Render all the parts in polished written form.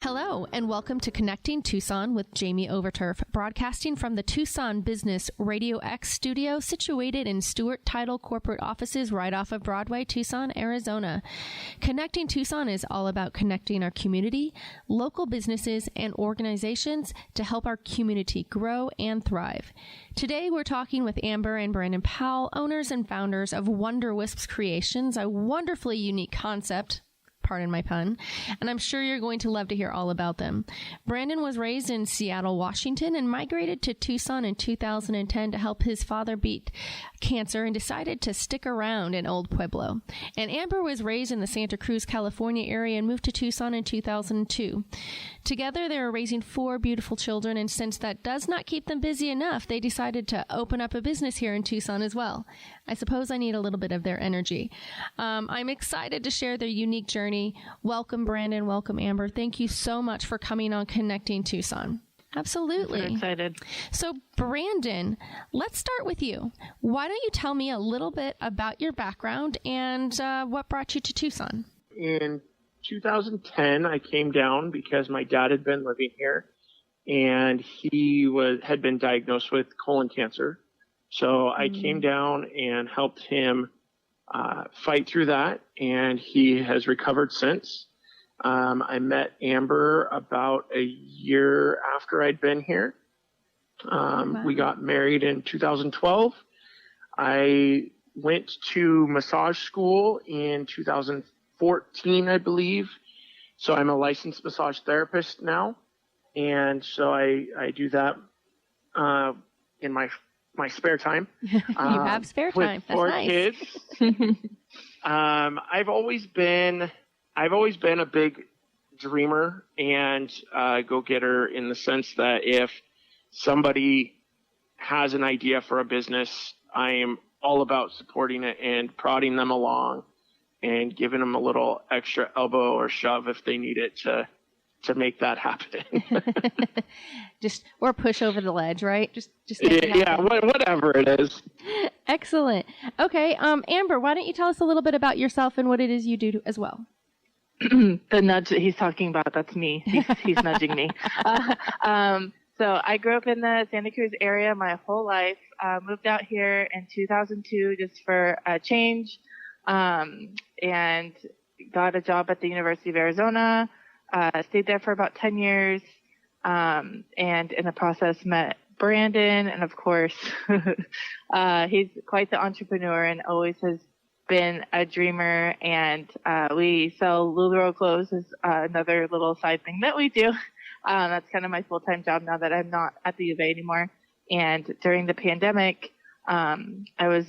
Hello, and welcome to Connecting Tucson with Jamie Overturf, broadcasting from the Tucson Business Radio X studio situated in Stewart Title corporate offices right off of Broadway, Tucson, Arizona. Connecting Tucson is all about connecting our community, local businesses, and organizations to help our community grow and thrive. Today, we're talking with Amber and Brandon Powell, owners and founders of Wonder Wisps Creations, a wonderfully unique concept. Pardon my pun, and I'm sure you're going to love to hear all about them. Brandon was raised in Seattle, Washington, and migrated to Tucson in 2010 to help his father beat cancer and decided to stick around in Old Pueblo. And Amber was raised in the Santa Cruz, California area and moved to Tucson in 2002. Together, they are raising 4 beautiful children, and since that does not keep them busy enough, they decided to open up a business here in Tucson as well. I suppose I need a little bit of their energy. I'm excited to share their unique journey. Welcome, Brandon. Welcome, Amber. Thank you so much for coming on Connecting Tucson. Absolutely. I'm excited. So, Brandon, let's start with you. Why don't you tell me a little bit about your background and what brought you to Tucson? In 2010, I came down because my dad had been living here, and he had been diagnosed with colon cancer. So I came down and helped him fight through that, and he has recovered since. I met Amber about a year after I'd been here. Wow. We got married in 2012. I went to massage school in 2014, I believe. So I'm a licensed massage therapist now. And so I do that in my spare time. You have spare time. With 4 That's nice. kids. I've always been a big dreamer and go-getter in the sense that if somebody has an idea for a business, I am all about supporting it and prodding them along and giving them a little extra elbow or shove if they need it to make that happen. Or push over the ledge, right? Just make it happen. Yeah, whatever it is. Excellent. Okay, Amber, why don't you tell us a little bit about yourself and what it is you do as well? The nudge that he's talking about, that's me. He's nudging me. So I grew up in the Santa Cruz area my whole life. Moved out here in 2002 just for a change, and got a job at the University of Arizona. Stayed there for about 10 years, and in the process met Brandon, and of course, he's quite the entrepreneur and always has been a dreamer, and we sell Lululemon clothes as another little side thing that we do. That's kind of my full-time job now that I'm not at the U of A anymore. And during the pandemic, I'm always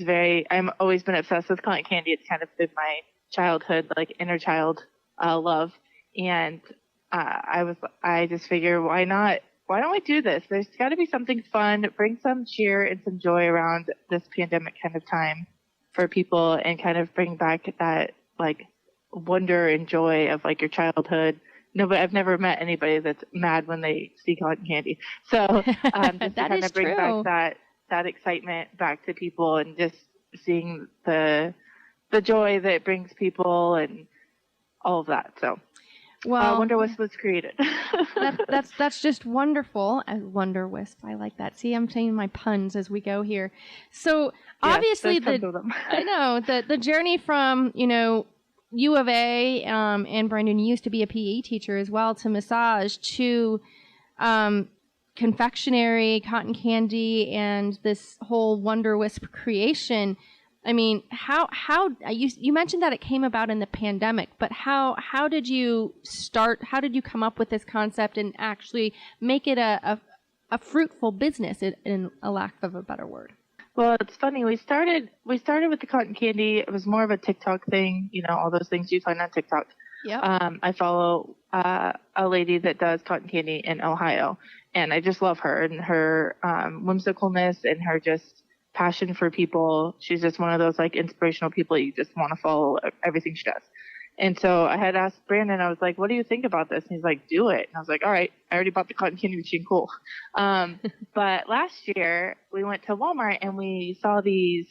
been obsessed with cotton candy. It's kind of been my childhood, like inner child love. And I just figure, why don't we do this? There's got to be something fun, bring some cheer and some joy around this pandemic kind of time for people, and kind of bring back that like wonder and joy of like your childhood. No, but I've never met anybody that's mad when they see cotton candy. So just to kind of bring back that excitement back to people, and just seeing the joy that it brings people and all of that. So. Well, Wonder Wisp was created. that's just wonderful. Wonder Wisp, I like that. See, I'm saying my puns as we go here. So obviously, I know the journey from U of A, and Brandon, you used to be a PE teacher as well, to massage, to confectionery, cotton candy, and this whole Wonder Wisp creation. I mean, how you mentioned that it came about in the pandemic, but how did you start? How did you come up with this concept and actually make it a fruitful business, in a lack of a better word? Well, it's funny. We started with the cotton candy. It was more of a TikTok thing, all those things you find on TikTok. Yep. I follow a lady that does cotton candy in Ohio, and I just love her and her whimsicalness and her just passion for people. She's just one of those like inspirational people you just want to follow everything she does. And so I had asked Brandon, I was like, what do you think about this? And he's like, do it. And I was like, all right, I already bought the cotton candy machine. Cool. But last year we went to Walmart and we saw these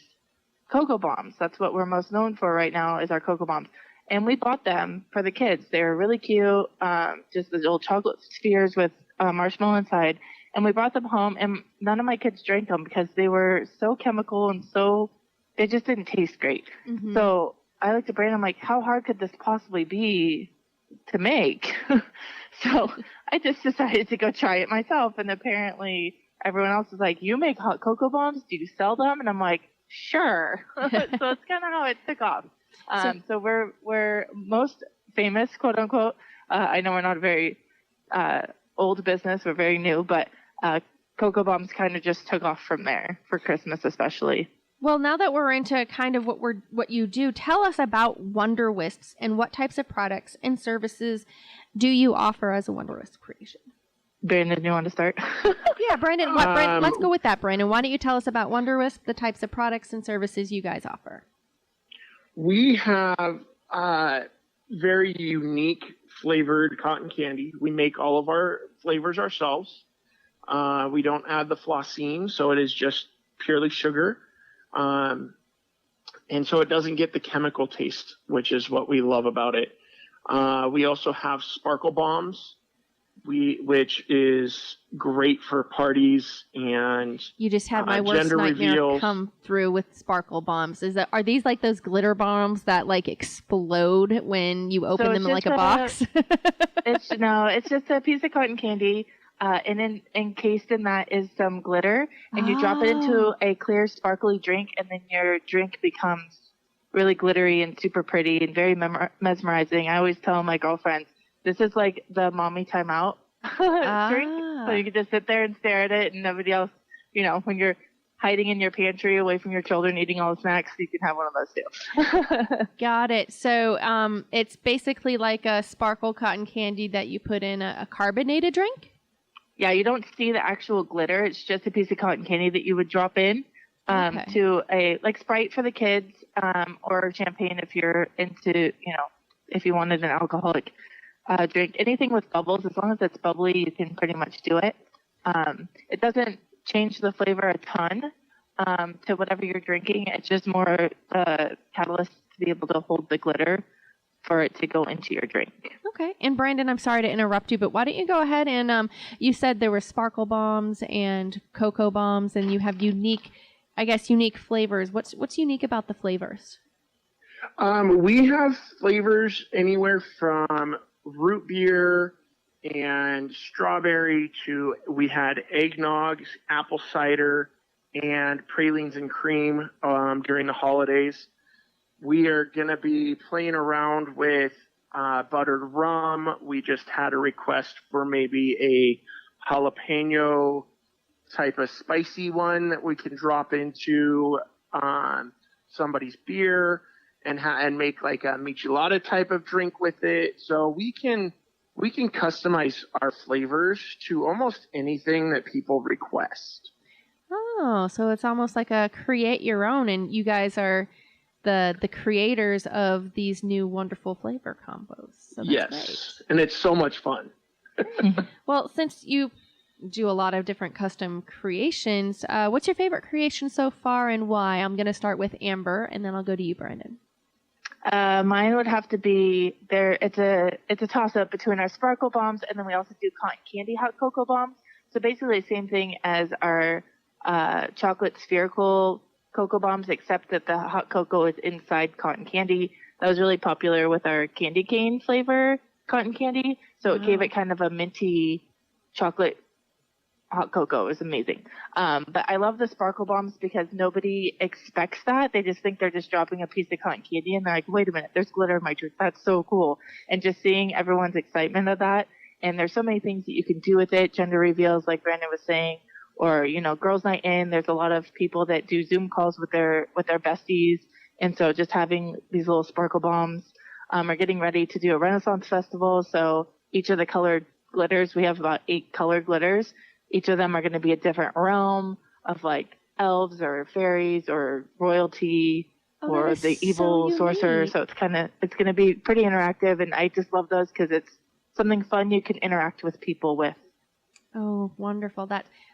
Cocoa Bombs. That's what we're most known for right now, is our Cocoa Bombs. and we bought them for the kids. They were really cute, just the little chocolate spheres with marshmallow inside. And we brought them home, and none of my kids drank them because they were so chemical and they just didn't taste great. Mm-hmm. So I looked at Brandon, I'm like, how hard could this possibly be to make? So I just decided to go try it myself. And apparently everyone else was like, you make hot cocoa bombs? Do you sell them? And I'm like, sure. So it's kind of how it took off. So we're most famous, quote unquote. I know we're not a very old business. We're very new, but cocoa bombs kind of just took off from there for Christmas, especially. Well, now that we're into kind of what you do, tell us about Wonder Wisps and what types of products and services do you offer as a Wonder Wisp creation? Brandon, you want to start? Yeah, Brandon, let's go with that, Brandon. Why don't you tell us about Wonder Wisp, the types of products and services you guys offer? We have very unique flavored cotton candy. We make all of our flavors ourselves. We don't add the flossine, so it is just purely sugar. And so it doesn't get the chemical taste, which is what we love about it. We also have sparkle bombs, which is great for parties and you just had my worst nightmare reveals. Come through with sparkle bombs. Are these like those glitter bombs that like explode when you open them in like a box? It's just a piece of cotton candy. And encased in that is some glitter, and you drop it into a clear, sparkly drink, and then your drink becomes really glittery and super pretty and very mesmerizing. I always tell my girlfriends, this is like the mommy timeout drink. So you can just sit there and stare at it, and nobody else, when you're hiding in your pantry away from your children eating all the snacks, you can have one of those too. Got it. So it's basically like a sparkle cotton candy that you put in a carbonated drink? Yeah, you don't see the actual glitter. It's just a piece of cotton candy that you would drop in to like Sprite for the kids, or champagne if you're into, if you wanted an alcoholic drink. Anything with bubbles, as long as it's bubbly, you can pretty much do it. It doesn't change the flavor a ton to whatever you're drinking. It's just more catalyst to be able to hold the glitter for it to go into your drink. Okay. And Brandon, I'm sorry to interrupt you, but why don't you go ahead and you said there were sparkle bombs and cocoa bombs, and you have unique flavors. What's unique about the flavors? We have flavors anywhere from root beer and strawberry to we had eggnog, apple cider, and pralines and cream during the holidays. We are going to be playing around with buttered rum. We just had a request for maybe a jalapeno type of spicy one that we can drop into somebody's beer and make like a michelada type of drink with it. So we can customize our flavors to almost anything that people request. Oh, so it's almost like a create your own, and you guys are the creators of these new wonderful flavor combos. So that's yes, great. And it's so much fun. Well, since you do a lot of different custom creations, what's your favorite creation so far and why? I'm going to start with Amber, and then I'll go to you, Brandon. Mine would have to be there. It's a toss up between our sparkle bombs, and then we also do cotton candy hot cocoa bombs. So basically the same thing as our chocolate spherical cocoa bombs, except that the hot cocoa is inside cotton candy. That was really popular with our candy cane flavor cotton candy. So it gave it kind of a minty chocolate hot cocoa. It was amazing. But I love the sparkle bombs because nobody expects that. They just think they're just dropping a piece of cotton candy, and they're like, wait a minute, there's glitter in my drink. That's so cool. And just seeing everyone's excitement of that. And there's so many things that you can do with it. Gender reveals, like Brandon was saying, or, girls night in. There's a lot of people that do Zoom calls with their besties. And so just having these little sparkle bombs, are getting ready to do a Renaissance festival. So each of the colored glitters, we have about 8 colored glitters. Each of them are going to be a different realm of like elves or fairies or royalty or the evil sorcerer. So it's going to be pretty interactive. And I just love those because it's something fun you can interact with people with. Oh, wonderful.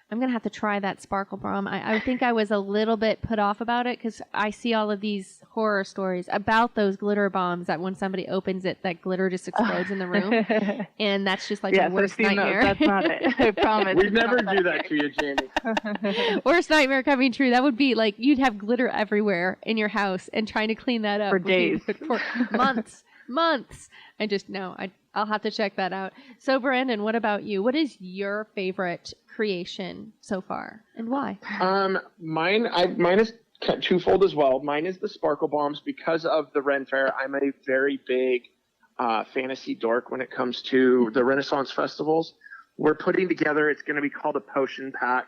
I'm going to have to try that Sparkle Bomb. I think I was a little bit put off about it because I see all of these horror stories about those glitter bombs that when somebody opens it, that glitter just explodes in the room. And that's just like the worst nightmare. That's not it. I promise. We'd never do that to you, Jamie. Worst nightmare coming true. That would be like you'd have glitter everywhere in your house and trying to clean that up. For days. For months. I just, no, I'll have to check that out. So, Brandon, what about you? What is your favorite creation so far, and why? Mine is twofold as well. Mine is the Sparkle Bombs because of the Ren Fair. I'm a very big fantasy dork when it comes to the Renaissance festivals. We're putting together, it's going to be called a potion pack,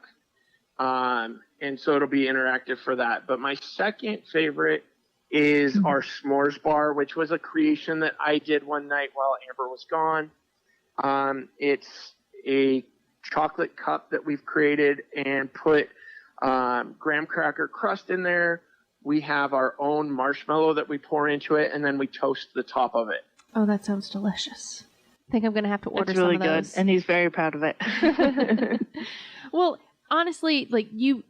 and so it'll be interactive for that. But my second favorite is our s'mores bar, which was a creation that I did one night while Amber was gone. It's a chocolate cup that we've created and put graham cracker crust in there. We have our own marshmallow that we pour into it, and then we toast the top of it. Oh, that sounds delicious. I think I'm going to have to order some of those. It's really good, and he's very proud of it. Well, honestly, like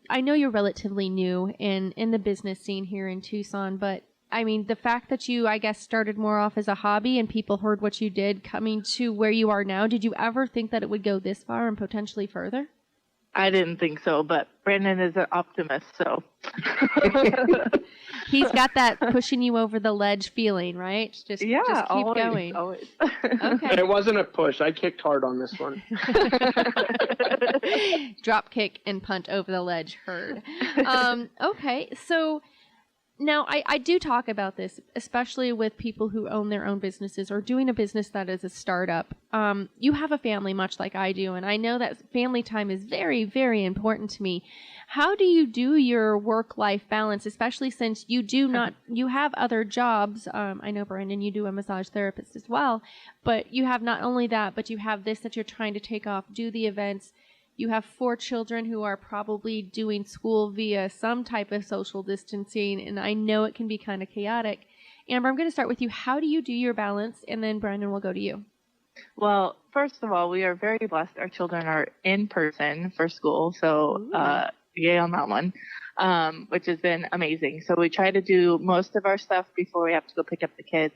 I know you're relatively new in the business scene here in Tucson, but I mean, the fact that you, I guess, started more off as a hobby and people heard what you did coming to where you are now, did you ever think that it would go this far and potentially further? I didn't think so, but Brandon is an optimist, so. He's got that pushing you over the ledge feeling, right? Just keep going. Always. Okay. It wasn't a push. I kicked hard on this one. Drop kick and punt over the ledge. Heard. Okay, so now I do talk about this, especially with people who own their own businesses or doing a business that is a startup. You have a family much like I do, and I know that family time is very, very important to me. How do you do your work-life balance, especially since you have other jobs? I know, Brandon, you do a massage therapist as well, but you have not only that, but you have this that you're trying to take off, do the events. You have 4 children who are probably doing school via some type of social distancing, and I know it can be kind of chaotic. Amber, I'm going to start with you. How do you do your balance? And then Brandon will go to you. Well, first of all, we are very blessed. Our children are in person for school, so yay on that one, which has been amazing. So we try to do most of our stuff before we have to go pick up the kids.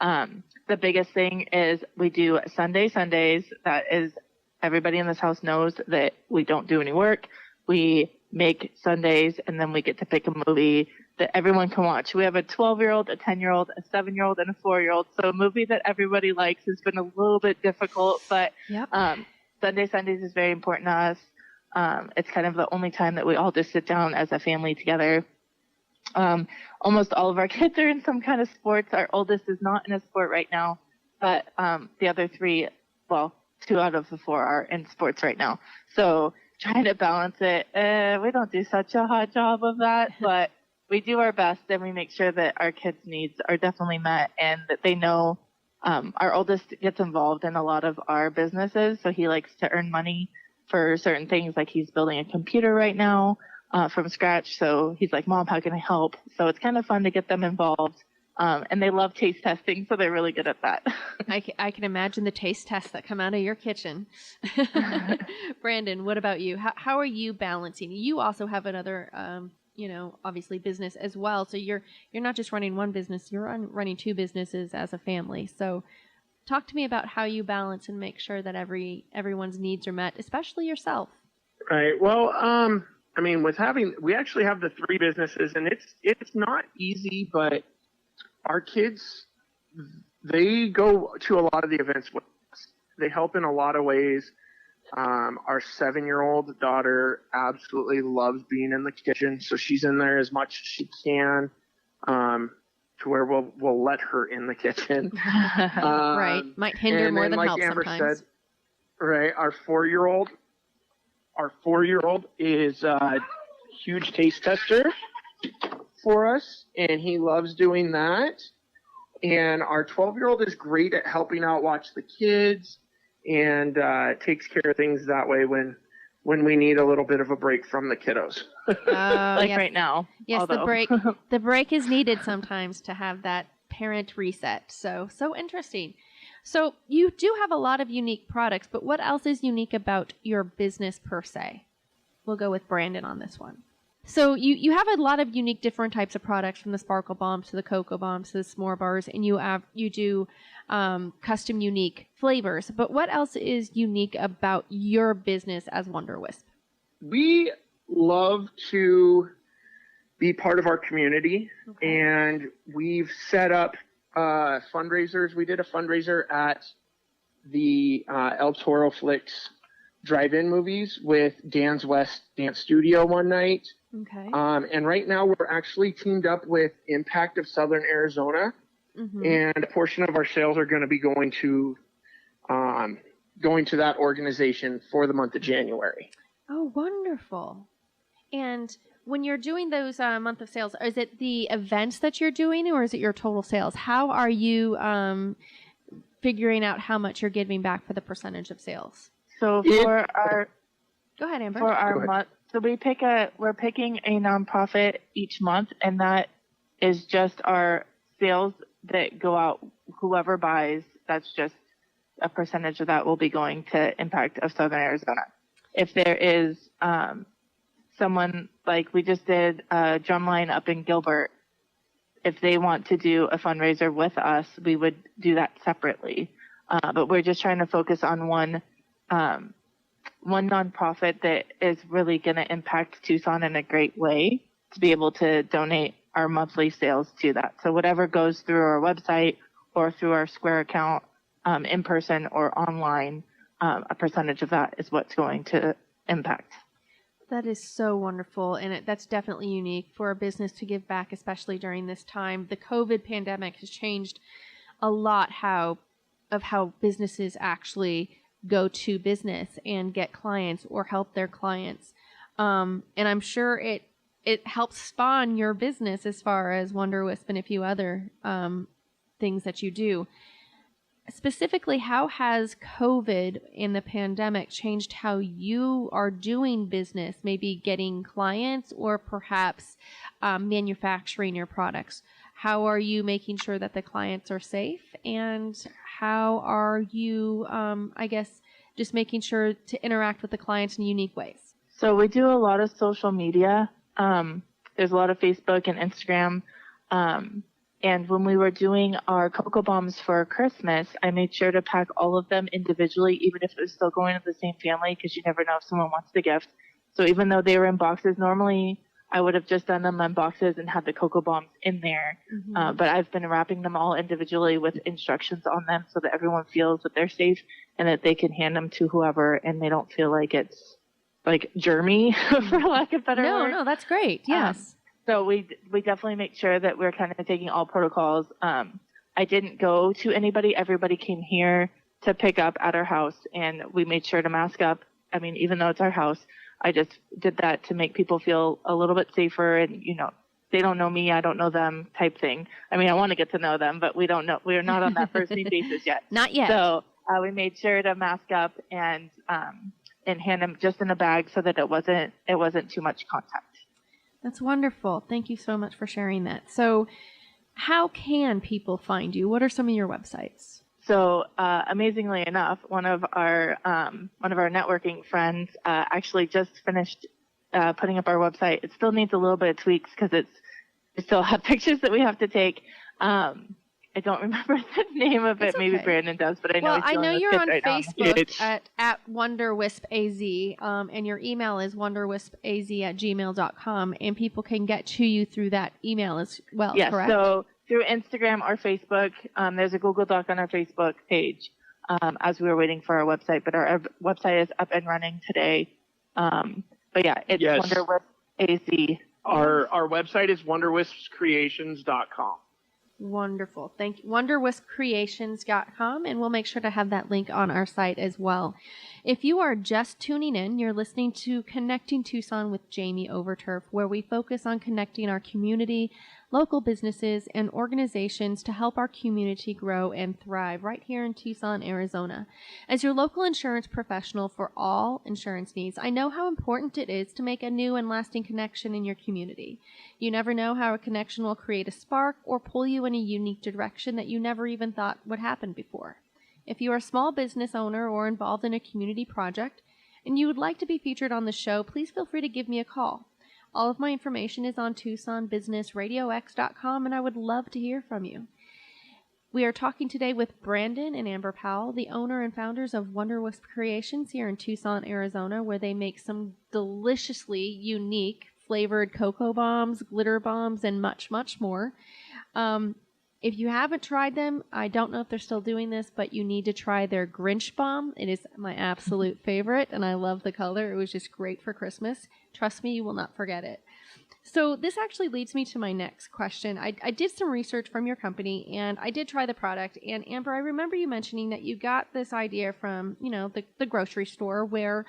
The biggest thing is we do Sundays. That is, everybody in this house knows that we don't do any work. We make Sundays, and then we get to pick a movie that everyone can watch. We have a 12-year-old, a 10-year-old, a 7-year-old, and a 4-year-old. So a movie that everybody likes has been a little bit difficult, but Sundays is very important to us. It's kind of the only time that we all just sit down as a family together. Almost all of our kids are in some kind of sports. Our oldest is not in a sport right now, but the other 3, 2 out of the 4 are in sports right now. So trying to balance it, we don't do such a hot job of that, but we do our best, and we make sure that our kids' needs are definitely met and that they know. Our oldest gets involved in a lot of our businesses, so he likes to earn money for certain things, like he's building a computer right now from scratch. So he's like, Mom, how can I help? So it's kind of fun to get them involved. And they love taste testing, so they're really good at that. I can imagine the taste tests that come out of your kitchen. Brandon, what about you? How are you balancing? You also have another, obviously business as well. So you're not just running one business, you're running 2 businesses as a family. So talk to me about how you balance and make sure that everyone's needs are met, especially yourself. Right. Well, we actually have the 3 businesses, and it's not easy, but our kids, they go to a lot of the events with us. They help in a lot of ways. Our 7-year-old daughter absolutely loves being in the kitchen, so she's in there as much as she can, to where we'll let her in the kitchen. Right. Might hinder more than help Amber sometimes. said, right, our 4-year-old is a huge taste tester for us, and he loves doing that. And our 12-year-old is great at helping out watch the kids and takes care of things that way when we need a little bit of a break from the kiddos. Yes. Right now. Yes, the break is needed sometimes to have that parent reset. So interesting. So you do have a lot of unique products, but what else is unique about your business per se? We'll go with Brandon on this one. So you have a lot of unique different types of products, from the sparkle bombs to the cocoa bombs to the s'more bars, and you do custom unique flavors. But what else is unique about your business as Wonder Wisp? We love to be part of our community, and we've set up fundraisers. We did a fundraiser at the El Toro Flicks drive-in movies with Dan's West Dance Studio one night. Okay. And right now we're actually teamed up with Impact of Southern Arizona, and a portion of our sales are going to be going to that organization for the month of January. Oh, wonderful. And when you're doing those month of sales, is it the events that you're doing, or is it your total sales? How are you figuring out how much you're giving back for the percentage of sales? So Go ahead, Amber. For our month, so we're picking a nonprofit each month, and that is just our sales that go out. Whoever buys, that's just a percentage of that will be going to Impact of Southern Arizona. If there is someone, like we just did a drumline up in Gilbert, if they want to do a fundraiser with us, we would do that separately. But we're just trying to focus on one nonprofit that is really going to impact Tucson in a great way, to be able to donate our monthly sales to that. So whatever goes through our website or through our Square account, in person or online, a percentage of that is what's going to impact. That is so wonderful, and that's definitely unique for a business to give back, especially during this time. The COVID pandemic has changed a lot how businesses actually go to business and get clients or help their clients. And I'm sure it helps spawn your business as far as Wonder Wisp and a few other things that you do. Specifically, how has COVID and the pandemic changed how you are doing business, maybe getting clients or perhaps manufacturing your products? How are you making sure that the clients are safe? And how are you, just making sure to interact with the clients in unique ways? So we do a lot of social media. There's a lot of Facebook and Instagram. And when we were doing our cocoa bombs for Christmas, I made sure to pack all of them individually, even if it was still going to the same family, because you never know if someone wants the gift. So even though they were in boxes, normally I would have just done them in boxes and had the cocoa bombs in there. But I've been wrapping them all individually with instructions on them so that everyone feels that they're safe and that they can hand them to whoever and they don't feel like it's like germy, for lack of better word. No, that's great. Yes. So we definitely make sure that we're kind of taking all protocols. I didn't go to anybody. Everybody came here to pick up at our house, and we made sure to mask up. I mean, even though it's our house, I just did that to make people feel a little bit safer, and, they don't know me, I don't know them type thing. I mean, I want to get to know them, but we don't know. We're not on that first name basis yet. Not yet. So we made sure to mask up and hand them just in a bag so that it wasn't too much contact. That's wonderful. Thank you so much for sharing that. So how can people find you? What are some of your websites? So amazingly enough, one of our networking friends actually just finished putting up our website. It still needs a little bit of tweaks because we still have pictures that we have to take. I don't remember the name of it. Okay. Maybe Brandon does, but I know. Well, I know you're on right Facebook at WonderWispAZ, and your email is wonderwispaz@gmail.com, and people can get to you through that email as well. Yes, correct? so through Instagram or Facebook, there's a Google Doc on our Facebook page as we were waiting for our website, but our website is up and running today. But yeah, it's WonderWispAZ. Our website is wonderwispcreations.com. Wonderful. Thank you. WonderWispCreations.com, and we'll make sure to have that link on our site as well. If you are just tuning in, you're listening to Connecting Tucson with Jamie Overturf, where we focus on connecting our community, local businesses, and organizations to help our community grow and thrive right here in Tucson, Arizona. As your local insurance professional for all insurance needs, I know how important it is to make a new and lasting connection in your community. You never know how a connection will create a spark or pull you in a unique direction that you never even thought would happen before. If you are a small business owner or involved in a community project and you would like to be featured on the show, please feel free to give me a call. All of my information is on TucsonBusinessRadioX.com, and I would love to hear from you. We are talking today with Brandon and Amber Powell, the owner and founders of Wonder Wisp Creations here in Tucson, Arizona, where they make some deliciously unique flavored cocoa bombs, glitter bombs, and much, much more. If you haven't tried them, I don't know if they're still doing this, but you need to try their Grinch bomb. It is my absolute favorite, and I love the color. It was just great for Christmas. Trust me, you will not forget it. So this actually leads me to my next question. I did some research from your company, and I did try the product. And Amber, I remember you mentioning that you got this idea from, the grocery store where,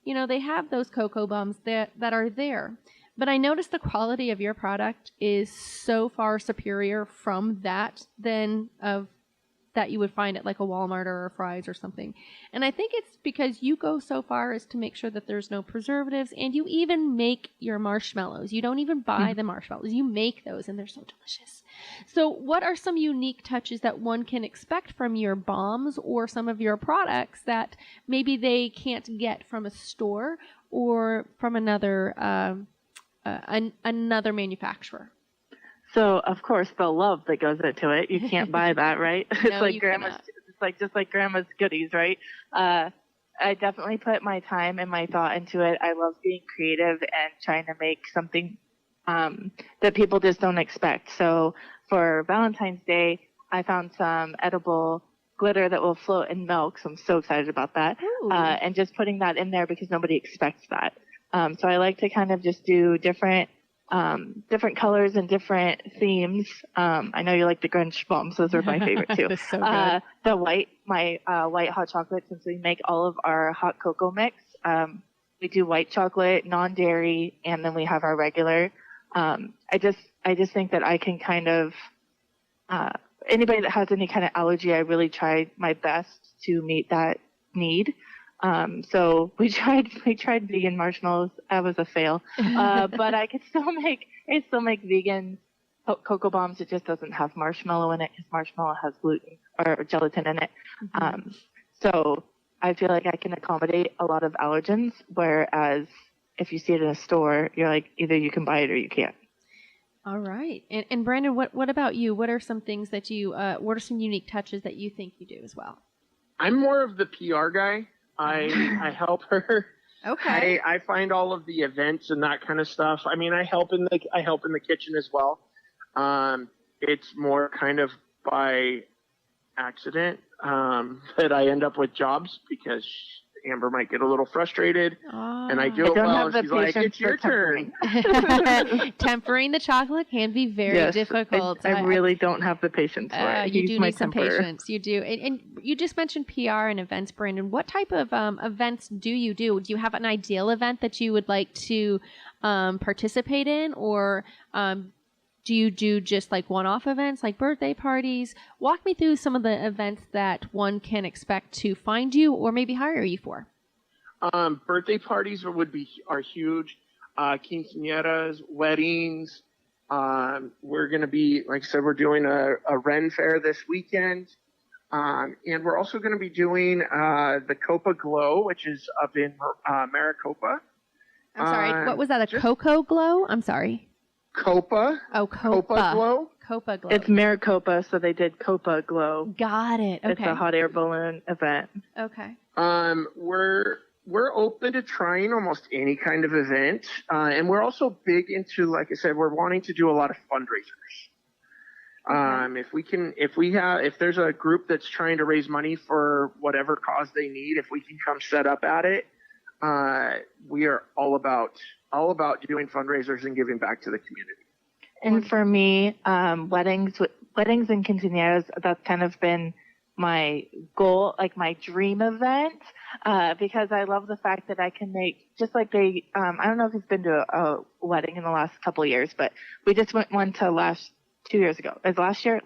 they have those cocoa bombs that are there. But I noticed the quality of your product is so far superior from that than of that you would find at like a Walmart or a Fry's or something. And I think it's because you go so far as to make sure that there's no preservatives, and you even make your marshmallows. You don't even buy the marshmallows. You make those, and they're so delicious. So what are some unique touches that one can expect from your bombs or some of your products that maybe they can't get from a store or from another manufacturer? So, of course, the love that goes into it, you can't buy that, right? No, It's you grandma's. cannot. It's just like grandma's goodies, right? I definitely put my time and my thought into it. I love being creative and trying to make something that people just don't expect. So for Valentine's Day, I found some edible glitter that will float in milk. So I'm so excited about that. And just putting that in there because nobody expects that. So I like to kind of just do different colors and different themes. I know you like the Grinch bombs; those are my favorite too. That's so good. My white hot chocolate, since we make all of our hot cocoa mix, we do white chocolate, non-dairy, and then we have our regular. I just think that I can kind of anybody that has any kind of allergy, I really try my best to meet that need. So we tried vegan marshmallows. That was a fail. But I still make vegan cocoa bombs. It just doesn't have marshmallow in it because marshmallow has gluten or gelatin in it. So I feel like I can accommodate a lot of allergens, whereas if you see it in a store, you're like, either you can buy it or you can't. All right. And Brandon, what about you? What are some things that you, what are some unique touches that you think you do as well? I'm more of the PR guy. I help her. Okay. I find all of the events and that kind of stuff. I mean, I help in the kitchen as well. It's more kind of by accident that I end up with jobs because Amber might get a little frustrated, and I do it well. And she's like, "It's your turn." Tempering the chocolate can be very difficult. I really don't have the patience for it. You do need some patience. You do. And you just mentioned PR and events, Brandon. What type of events do you do? Do you have an ideal event that you would like to participate in, or do you do just like one-off events like birthday parties? Walk me through some of the events that one can expect to find you or maybe hire you for. Birthday parties are huge. Quinceañeras, weddings. We're going to be, like I said, we're doing a Ren Fair this weekend. And we're also going to be doing the Copa Glow, which is up in Maricopa. I'm sorry, what was that, Cocoa Glow? I'm sorry. Copa. Oh, Copa Glow. Copa Glow. It's Maricopa, so they did Copa Glow. Got it. Okay. It's a hot air balloon event. Okay. We're open to trying almost any kind of event, and we're also big into, like I said, we're wanting to do a lot of fundraisers. If there's a group that's trying to raise money for whatever cause they need, if we can come set up at it, we are all about doing fundraisers and giving back to the community. And for me, weddings and quinceañeras, that's kind of been my goal, like my dream event, because I love the fact that I can make, just like I don't know if you've been to a wedding in the last couple of years, but we just went one to 2 years ago. It was last year,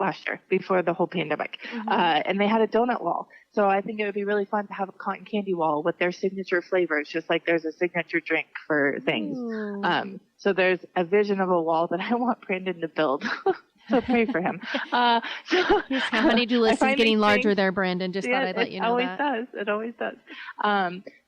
before the whole pandemic. And they had a donut wall. So I think it would be really fun to have a cotton candy wall with their signature flavors, just like there's a signature drink for things. So there's a vision of a wall that I want Brandon to build. So pray for him. Honey-do list is getting larger there, Brandon. Just thought I'd let you know that. It always does.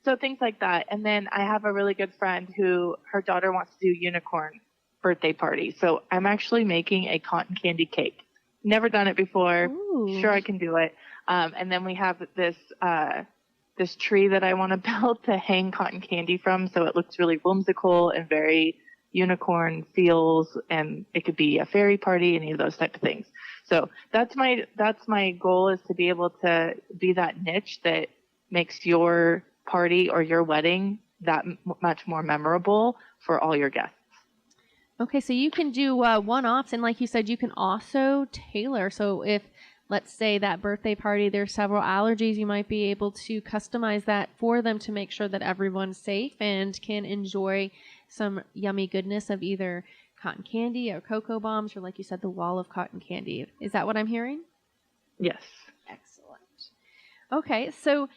So things like that. And then I have a really good friend who her daughter wants to do unicorn birthday party. So I'm actually making a cotton candy cake. Never done it before. Ooh. Sure I can do it. And then we have this tree that I want to build to hang cotton candy from, so it looks really whimsical and very unicorn feels, and it could be a fairy party, any of those type of things. So that's my goal, is to be able to be that niche that makes your party or your wedding that much more memorable for all your guests. Okay, so you can do one-offs, and like you said, you can also tailor. So if, let's say, that birthday party, there's several allergies, you might be able to customize that for them to make sure that everyone's safe and can enjoy some yummy goodness of either cotton candy or cocoa bombs, or like you said, the wall of cotton candy. Is that what I'm hearing? Yes. Excellent. Okay, so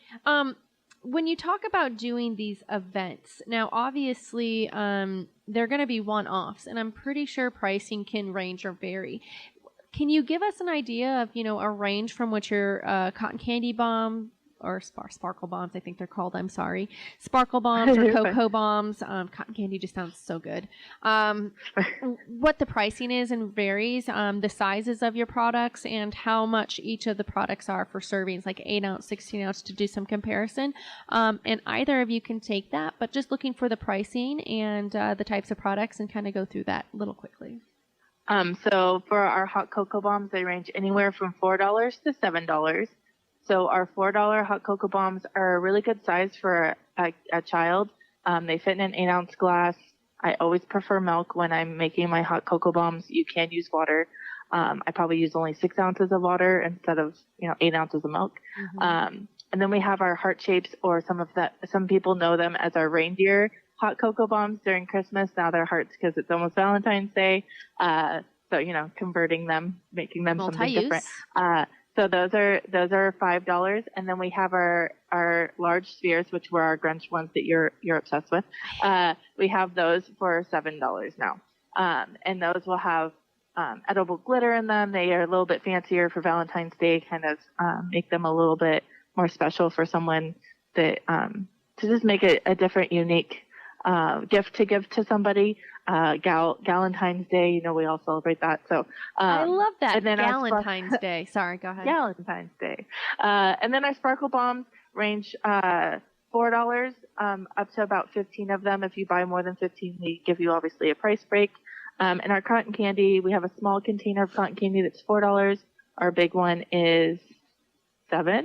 when you talk about doing these events, now obviously they're going to be one-offs, and I'm pretty sure pricing can range or vary. Can you give us an idea of, a range from what your cotton candy bomb or sparkle bombs, I think they're called, I'm sorry, sparkle bombs or cocoa bombs, cotton candy just sounds so good, what the pricing is and varies, the sizes of your products and how much each of the products are for servings, like 8 ounce, 16 ounce, to do some comparison. And either of you can take that, but just looking for the pricing and the types of products, and kind of go through that a little quickly. So for our hot cocoa bombs, they range anywhere from $4 to $7. So our $4 hot cocoa bombs are a really good size for a child. They fit in an 8 ounce glass. I always prefer milk when I'm making my hot cocoa bombs. You can use water. I probably use only 6 ounces of water instead of 8 ounces of milk. Mm-hmm. And then we have our heart shapes, or some people know them as our reindeer hot cocoa bombs during Christmas. Now they're hearts because it's almost Valentine's Day. So, converting them, making them something different. So those are $5. And then we have our large spheres, which were our Grinch ones that you're obsessed with. We have those for $7 now. And those will have edible glitter in them. They are a little bit fancier for Valentine's Day, kind of make them a little bit more special for someone that to just make a different, unique gift to give to somebody. Galentine's Day, we all celebrate that. So I love that. And then Galentine's Day. Sorry, go ahead. Galentine's Day. And then our sparkle bombs range $4 up to about 15 of them. If you buy more than 15, we give you obviously a price break. And our cotton candy, we have a small container of cotton candy that's $4. Our big one is $7,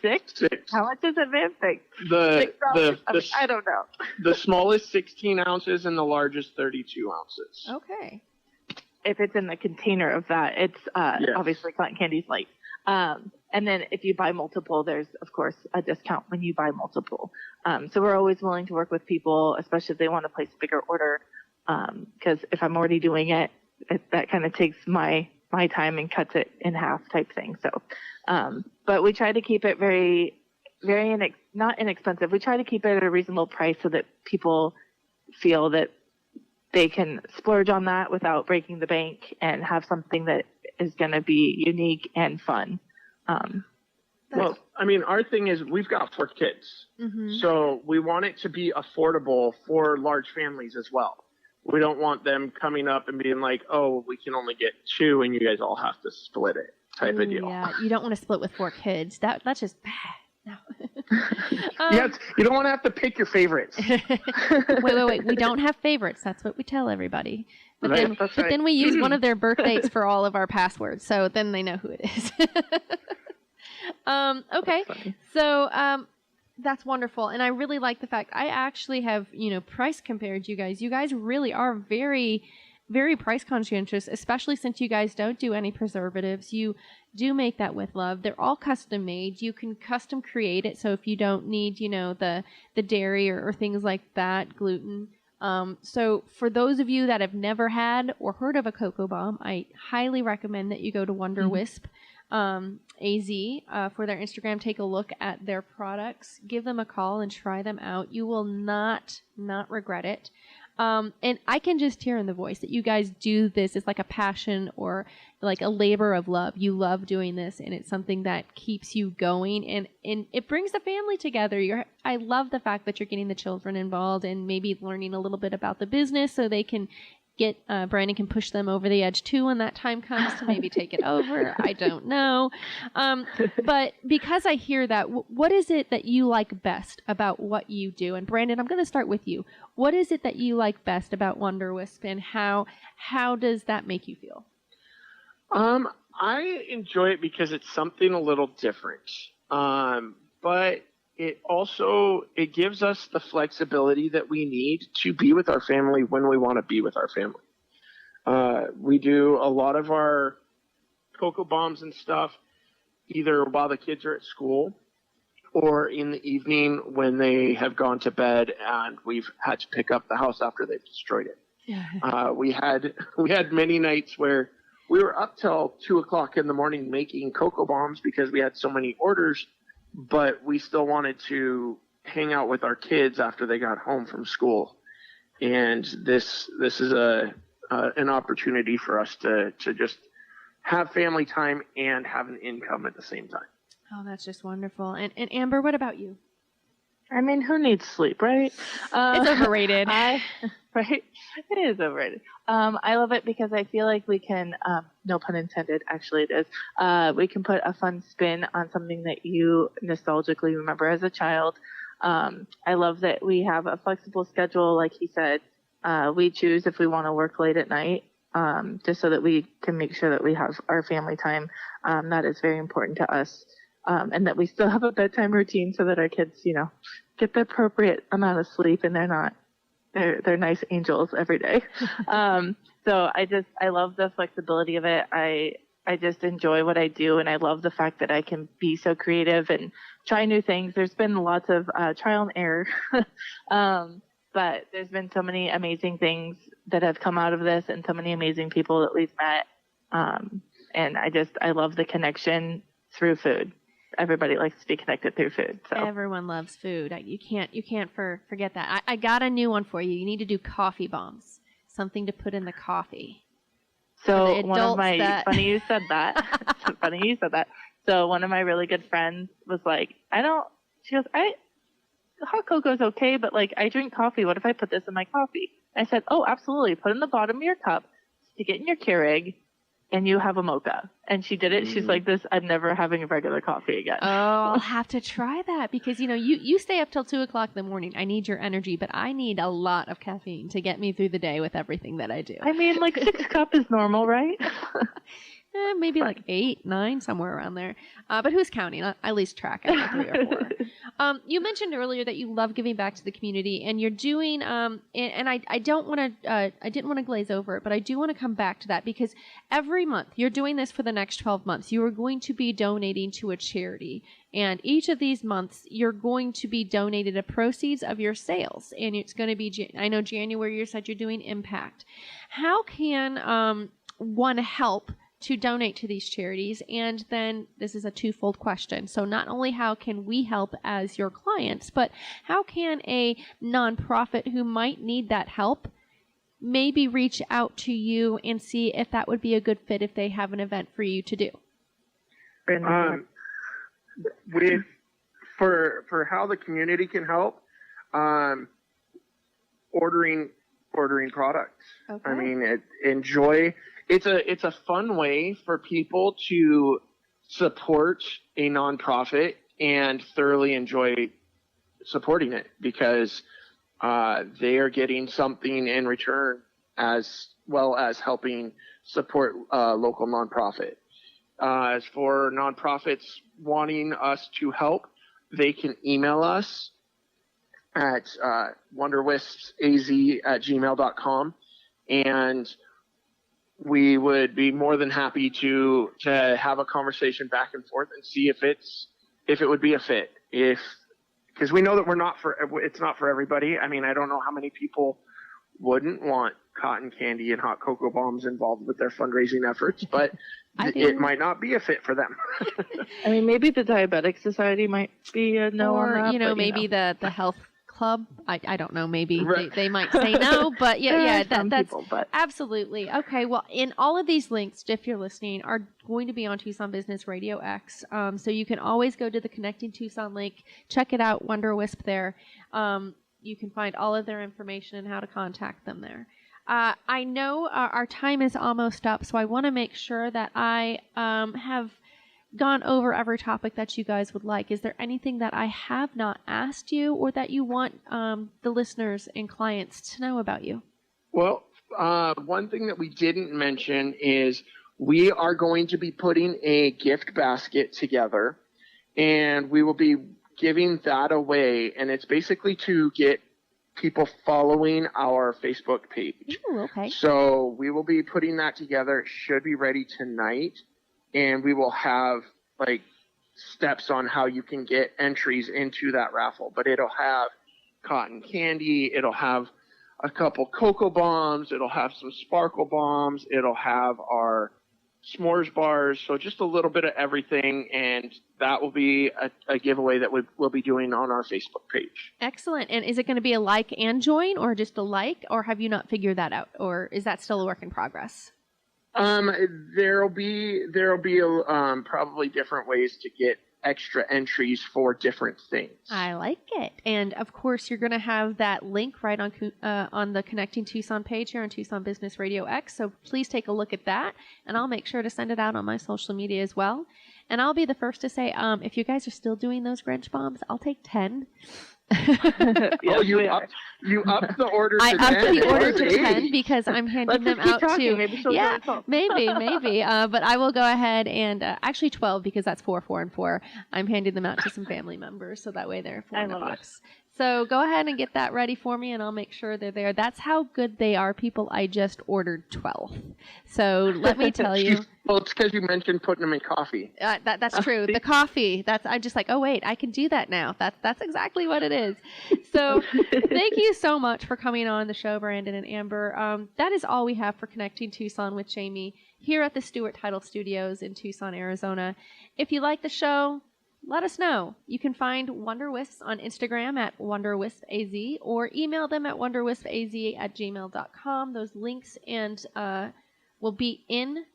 $6. How much is it, man? $6. I don't know. The smallest 16 ounces and the largest 32 ounces. Okay. If it's in the container of that, it's obviously cotton candy's light. And then if you buy multiple, there's of course a discount when you buy multiple. So we're always willing to work with people, especially if they want to place a bigger order. Because if I'm already doing it, that kind of takes my time and cuts it in half type thing. So, but we try to keep it very, very not inexpensive. We try to keep it at a reasonable price so that people feel that they can splurge on that without breaking the bank and have something that is going to be unique and fun. Well, I mean, our thing is we've got 4 kids, so we want it to be affordable for large families as well. We don't want them coming up and being like, oh, we can only get 2 and you guys all have to split it type of deal. Yeah, you don't want to split with 4 kids. That's just bad. No. Yes, you don't want to have to pick your favorites. Wait. We don't have favorites. That's what we tell everybody. But then we use one of their birthdays for all of our passwords, so then they know who it is. Okay, so that's wonderful, and I really like the fact I actually have price compared you guys. You guys really are very, very price conscientious, especially since you guys don't do any preservatives. You do make that with love. They're all custom made. You can custom create it, so if you don't need the dairy or things like that, gluten. So for those of you that have never had or heard of a cocoa bomb, I highly recommend that you go to Wonder Wisp AZ for their Instagram. Take a look at their products, give them a call and try them out. You will not regret it. And I can just hear in the voice that you guys do this. It's like a passion or like a labor of love. You love doing this, and it's something that keeps you going, and it brings the family together. I love the fact that you're getting the children involved and maybe learning a little bit about the business so they can get Brandon can push them over the edge too when that time comes to maybe take it over. I don't know. But because I hear that, what is it that you like best about what you do? And Brandon, I'm going to start with you. What is it that you like best about Wonder Wisp, and how does that make you feel? I enjoy it because it's something a little different. But it gives us the flexibility that we need to be with our family when we want to be with our family. We do a lot of our cocoa bombs and stuff either while the kids are at school or in the evening when they have gone to bed and we've had to pick up the house after they've destroyed it. Yeah. We had many nights where we were up till 2:00 in the morning making cocoa bombs because we had so many orders, but we still wanted to hang out with our kids after they got home from school. And this is an opportunity for us to just have family time and have an income at the same time. Oh, that's just wonderful. And Amber, what about you? I mean, who needs sleep, right? It's overrated. Right? It is overrated. I love it because I feel like we can, no pun intended, actually it is, we can put a fun spin on something that you nostalgically remember as a child. I love that we have a flexible schedule, like he said. We choose if we want to work late at night, just so that we can make sure that we have our family time. That is very important to us. And that we still have a bedtime routine so that our kids, get the appropriate amount of sleep and they're nice angels every day. So I love the flexibility of it. I just enjoy what I do, and I love the fact that I can be so creative and try new things. There's been lots of trial and error, but there's been so many amazing things that have come out of this and so many amazing people that we've met. And I love the connection through food. Everybody likes to be connected through food. So everyone loves food. You can't forget that. I got a new one for you. You need to do coffee bombs. Something to put in the coffee. So funny you said that. Funny you said that. So one of my really good friends was like, she goes, hot cocoa is okay, but like I drink coffee. What if I put this in my coffee? I said, oh, absolutely. Put it in the bottom of your cup, stick it in your Keurig, and you have a mocha. And she did it. She's like, I'm never having a regular coffee again. Oh, I'll have to try that because, you stay up till 2:00 in the morning. I need your energy, but I need a lot of caffeine to get me through the day with everything that I do. I mean, like 6 cup is normal, right? Maybe like 8, 9, somewhere around there. But who's counting? I lose track. I have 3 or 4. You mentioned earlier that you love giving back to the community, and you're doing. And I don't want to. I didn't want to glaze over it, but I do want to come back to that because every month you're doing this for the next 12 months. You are going to be donating to a charity, and each of these months you're going to be donated the proceeds of your sales, and it's going to be. I know January you said you're doing Impact. How can one help to donate to these charities? And then this is a twofold question. So not only how can we help as your clients, but how can a nonprofit who might need that help maybe reach out to you and see if that would be a good fit if they have an event for you to do? For how the community can help, ordering products. Okay. I mean, It's a fun way for people to support a nonprofit and thoroughly enjoy supporting it because they are getting something in return as well as helping support local nonprofit. As for nonprofits wanting us to help, they can email us at wonderwispsaz@gmail.com, and we would be more than happy to have a conversation back and forth and see if it would be a fit. Because we know that it's not for everybody. I mean, I don't know how many people wouldn't want cotton candy and hot cocoa bombs involved with their fundraising efforts, but it might not be a fit for them. I mean, maybe the Diabetic Society might be a no or, on that. Maybe the health club. I don't know. Maybe Right. they might say no, but yeah, that's people, but absolutely. Okay. Well, in all of these links, if you're listening, are going to be on Tucson Business Radio X. So you can always go to the Connecting Tucson link, check it out, Wonder Wisp there. You can find all of their information and how to contact them there. I know our time is almost up, so I want to make sure that I have gone over every topic that you guys would like. Is there anything that I have not asked you or that you want the listeners and clients to know about you? Well, one thing that we didn't mention is we are going to be putting a gift basket together, and we will be giving that away. And it's basically to get people following our Facebook page. Ooh, okay. So we will be putting that together. It should be ready tonight. And we will have like steps on how you can get entries into that raffle. But it'll have cotton candy. It'll have a couple cocoa bombs. It'll have some sparkle bombs. It'll have our s'mores bars. So just a little bit of everything. And that will be a giveaway that we'll be doing on our Facebook page. Excellent. And is it going to be a like and join or just a like? Or have you not figured that out? Or is that still a work in progress? There'll be probably different ways to get extra entries for different things. I like it. And of course, you're going to have that link right on the Connecting Tucson page here on Tucson Business Radio X. So please take a look at that, and I'll make sure to send it out on my social media as well. And I'll be the first to say, if you guys are still doing those Grinch bombs, I'll take 10. Oh, you upped the order to 10. I upped the order to 10 because I'm handing them out to... Maybe she'll yeah, go with maybe. But I will go ahead and... actually 12 because that's 4, 4, and 4. I'm handing them out to some family members so that way they're 4 in a box. So go ahead and get that ready for me and I'll make sure they're there. That's how good they are, people. I just ordered 12. So let me tell you... Well, it's because you mentioned putting them in coffee. That's true. The coffee. I'm just like, oh wait, I can do that now. That's exactly what it is. So thank you so much for coming on the show, Brandon and Amber. That is all we have for Connecting Tucson with Jamie here at the Stewart Title Studios in Tucson, Arizona. If you like the show, let us know. You can find Wonder Wisps on Instagram at WonderWispAZ or email them at wonderwispaz@gmail.com. Those links and will be in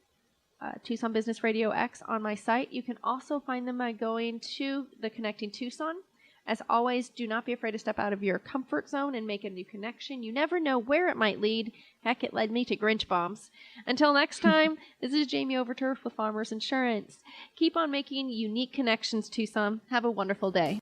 Tucson Business Radio X on my site. You can also find them by going to the Connecting Tucson. As always, do not be afraid to step out of your comfort zone and make a new connection. You never know where it might lead. Heck, it led me to Grinch bombs. Until next time, this is Jamie Overturf with Farmers Insurance. Keep on making unique connections, Tucson. Have a wonderful day.